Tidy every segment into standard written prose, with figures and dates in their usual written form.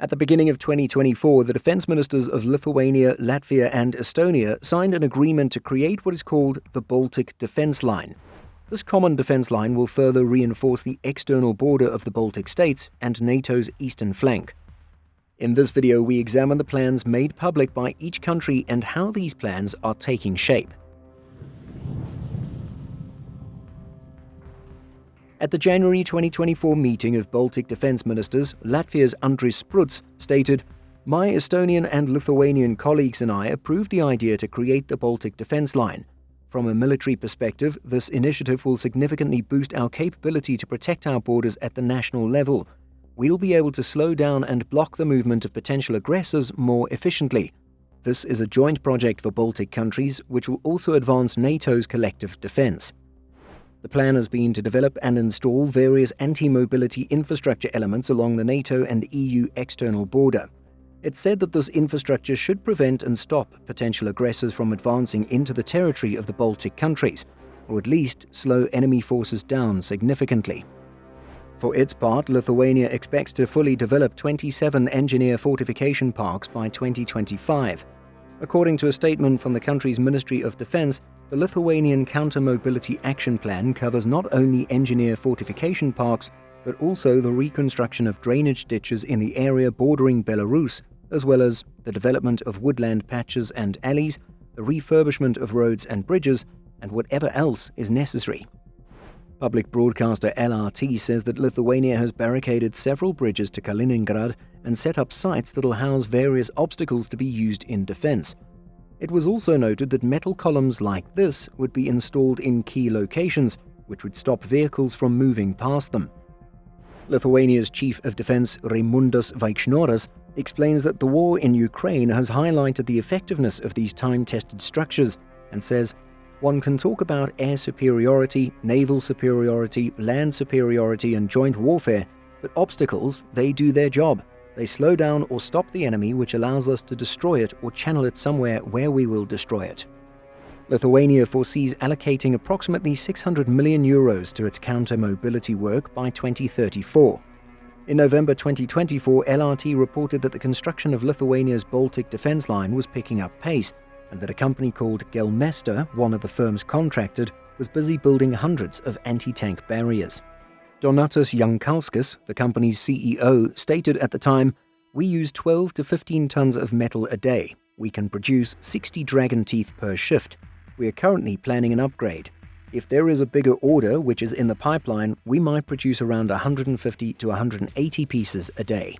At the beginning of 2024, the defense ministers of Lithuania, Latvia and Estonia signed an agreement to create what is called the Baltic Defence Line. This common defence line will further reinforce the external border of the Baltic States and NATO's eastern flank. In this video, we examine the plans made public by each country and how these plans are taking shape. At the January 2024 meeting of Baltic defence ministers, Latvia's Andris Spruds stated, "My Estonian and Lithuanian colleagues and I approved the idea to create the Baltic Defence Line. From a military perspective, this initiative will significantly boost our capability to protect our borders at the national level. We'll be able to slow down and block the movement of potential aggressors more efficiently. This is a joint project for Baltic countries, which will also advance NATO's collective defence." The plan has been to develop and install various anti-mobility infrastructure elements along the NATO and EU external border. It's said that this infrastructure should prevent and stop potential aggressors from advancing into the territory of the Baltic countries, or at least slow enemy forces down significantly. For its part, Lithuania expects to fully develop 27 engineer fortification parks by 2025. According to a statement from the country's Ministry of Defense, the Lithuanian Counter-Mobility Action Plan covers not only engineer fortification parks, but also the reconstruction of drainage ditches in the area bordering Belarus, as well as the development of woodland patches and alleys, the refurbishment of roads and bridges, and whatever else is necessary. Public broadcaster LRT says that Lithuania has barricaded several bridges to Kaliningrad and set up sites that will house various obstacles to be used in defense. It was also noted that metal columns like this would be installed in key locations, which would stop vehicles from moving past them. Lithuania's Chief of Defense Raimundas Vaikšnoras explains that the war in Ukraine has highlighted the effectiveness of these time-tested structures and says, "One can talk about air superiority, naval superiority, land superiority and joint warfare, but obstacles, they do their job. They slow down or stop the enemy, which allows us to destroy it or channel it somewhere where we will destroy it." Lithuania foresees allocating approximately 600 million euros to its counter-mobility work by 2034. In November 2024, LRT reported that the construction of Lithuania's Baltic Defence Line was picking up pace, and that a company called Gelmester, one of the firms contracted, was busy building hundreds of anti-tank barriers. Donatas Jankauskas, the company's CEO, stated at the time, "We use 12 to 15 tons of metal a day. We can produce 60 dragon teeth per shift. We are currently planning an upgrade. If there is a bigger order which is in the pipeline, we might produce around 150 to 180 pieces a day."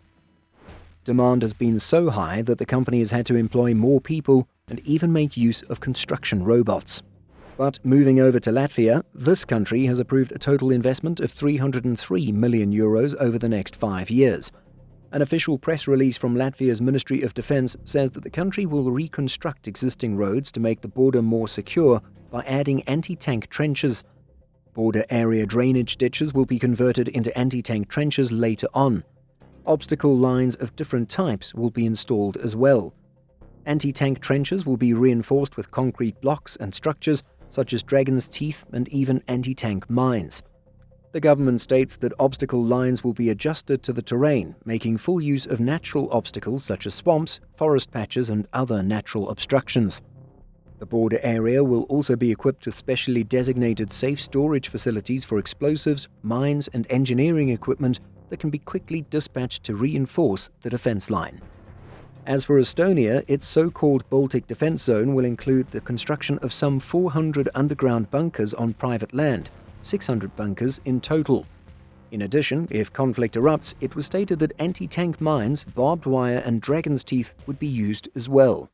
Demand has been so high that the company has had to employ more people and even make use of construction robots. But moving over to Latvia, this country has approved a total investment of 303 million euros over the next 5 years. An official press release from Latvia's Ministry of Defense says that the country will reconstruct existing roads to make the border more secure by adding anti-tank trenches. Border area drainage ditches will be converted into anti-tank trenches later on. Obstacle lines of different types will be installed as well. Anti-tank trenches will be reinforced with concrete blocks and structures such as dragon's teeth and even anti-tank mines. The government states that obstacle lines will be adjusted to the terrain, making full use of natural obstacles such as swamps, forest patches and other natural obstructions. The border area will also be equipped with specially designated safe storage facilities for explosives, mines and engineering equipment that can be quickly dispatched to reinforce the defense line. As for Estonia, its so-called Baltic Defence Zone will include the construction of some 400 underground bunkers on private land, 600 bunkers in total. In addition, if conflict erupts, it was stated that anti-tank mines, barbed wire and dragon's teeth would be used as well.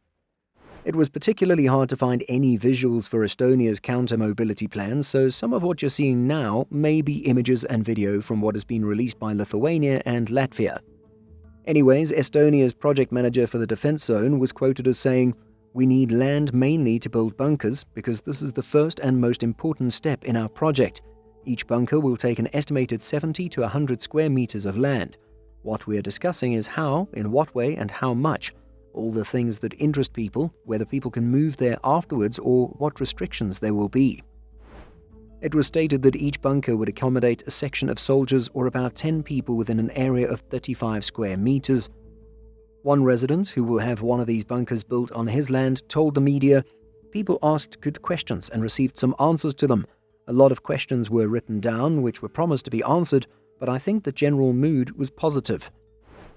It was particularly hard to find any visuals for Estonia's counter-mobility plans, so some of what you're seeing now may be images and video from what has been released by Lithuania and Latvia. Anyways, Estonia's project manager for the defense zone was quoted as saying, "We need land mainly to build bunkers because this is the first and most important step in our project. Each bunker will take an estimated 70 to 100 square meters of land. What we are discussing is how, in what way and how much. All the things that interest people, whether people can move there afterwards or what restrictions there will be." It was stated that each bunker would accommodate a section of soldiers or about 10 people within an area of 35 square meters. One resident, who will have one of these bunkers built on his land, told the media, "People asked good questions and received some answers to them. A lot of questions were written down, which were promised to be answered, but I think the general mood was positive."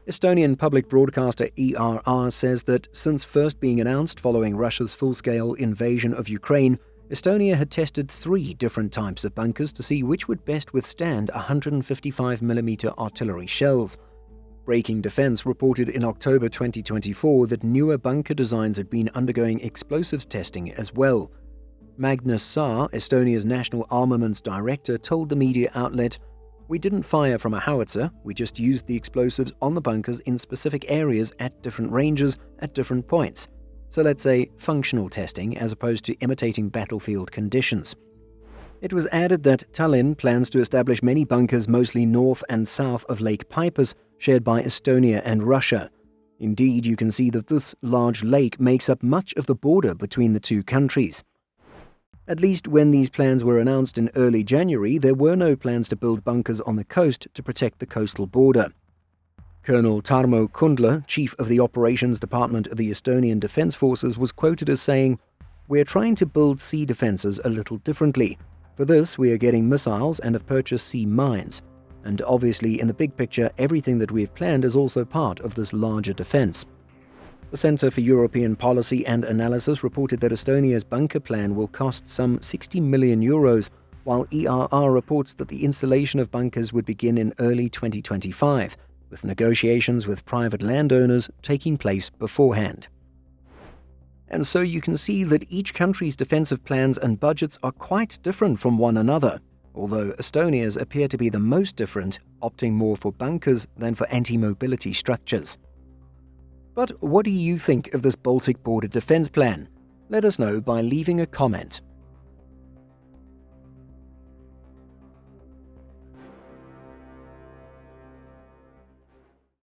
Estonian public broadcaster ERR says that since first being announced following Russia's full-scale invasion of Ukraine, Estonia had tested 3 different types of bunkers to see which would best withstand 155mm artillery shells. Breaking Defence reported in October 2024 that newer bunker designs had been undergoing explosives testing as well. Magnus Saar, Estonia's National Armaments Director, told the media outlet, "We didn't fire from a howitzer, we just used the explosives on the bunkers in specific areas at different ranges at different points. So let's say functional testing as opposed to imitating battlefield conditions." It was added that Tallinn plans to establish many bunkers mostly north and south of Lake Peipus, shared by Estonia and Russia. Indeed, you can see that this large lake makes up much of the border between the two countries. At least when these plans were announced in early January, there were no plans to build bunkers on the coast to protect the coastal border. Colonel Tarmo Kundla, chief of the operations department of the Estonian Defence Forces, was quoted as saying, "We're trying to build sea defences a little differently. For this, we are getting missiles and have purchased sea mines. And obviously, in the big picture, everything that we have planned is also part of this larger defence." The Centre for European Policy and Analysis reported that Estonia's bunker plan will cost some €60 million, while ERR reports that the installation of bunkers would begin in early 2025, with negotiations with private landowners taking place beforehand. And so you can see that each country's defensive plans and budgets are quite different from one another, although Estonia's appear to be the most different, opting more for bunkers than for anti-mobility structures. But what do you think of this Baltic border defense plan? Let us know by leaving a comment.